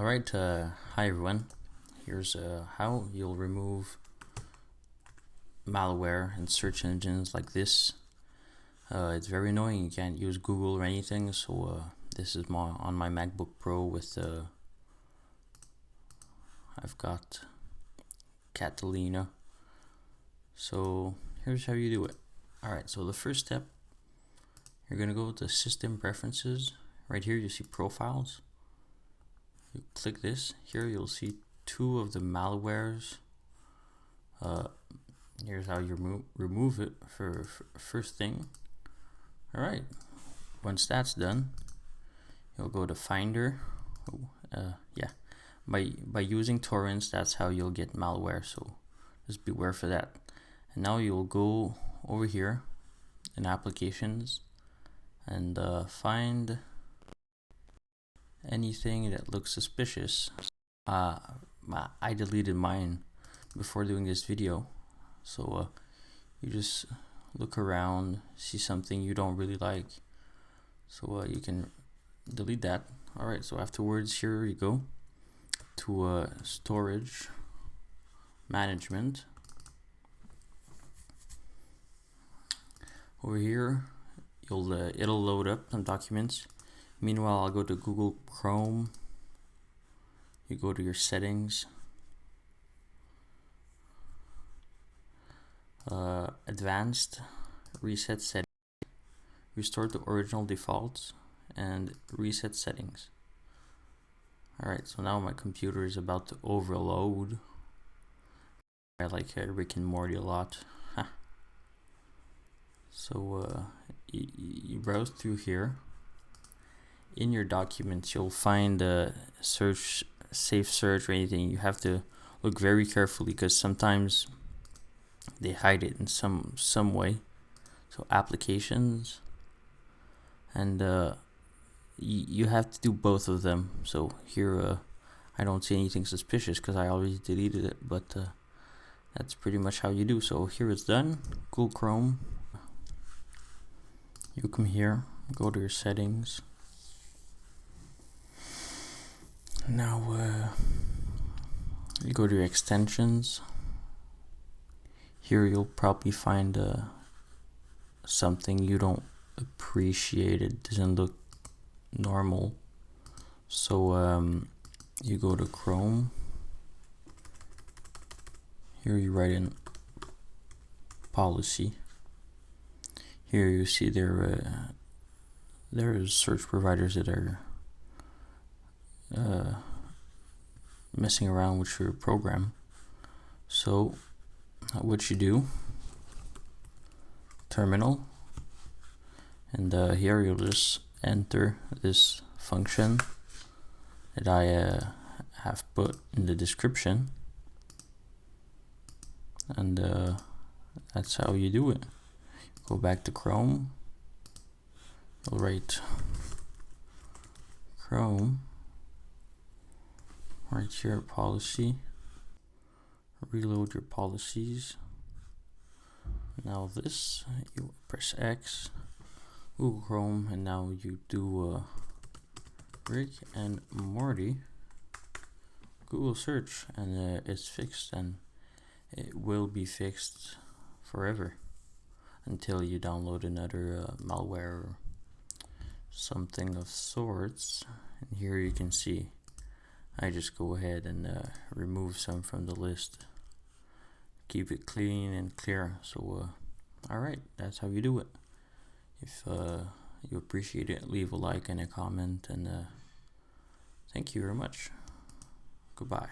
Alright, hi everyone. Here's how you'll remove malware in search engines like this. It's very annoying, you can't use Google or anything, so this is on my MacBook Pro with I've got Catalina. So here's how you do it. Alright, so the first step, you're gonna go to System Preferences. Right here you see Profiles. You click this. Here you'll see two of the malwares. Here's how you remove it for first thing. Alright, once that's done, you'll go to Finder. By using torrents, that's how you'll get malware, so just beware for that. And now you'll go over here in Applications and find anything that looks suspicious. I deleted mine before doing this video, so you just look around, see something you don't really like, so you can delete that. Alright, so afterwards, here you go to Storage Management. Over here, it'll load up some documents. Meanwhile, I'll go to Google Chrome. You go to your settings, advanced, reset settings, restore to original defaults, and reset settings. Alright, so now my computer is about to overload. I like Rick and Morty a lot. So you browse through here. In your documents, you'll find search, safe search, or anything. You have to look very carefully because sometimes they hide it in some way. So Applications, and you have to do both of them. So here I don't see anything suspicious because I already deleted it, but that's pretty much how you do. So here it's done. Google Chrome. You come here, go to your settings. Now you go to your extensions. Here you'll probably find something you don't appreciate. It doesn't look normal. So you go to Chrome. Here you write in policy. Here you see there are search providers that are messing around with your program. So what you do, terminal, and here you'll just enter this function that I have put in the description, and that's how you do it. Go back to Chrome, you'll write Chrome, right here, policy, reload your policies. Now this, you press X, Google Chrome, and now you do Rick and Morty, Google search, and it's fixed, and it will be fixed forever until you download another malware or something of sorts. And here you can see I just go ahead and remove some from the list, keep it clean and clear. So alright, that's how you do it. If you appreciate it, leave a like and a comment, and thank you very much. Goodbye.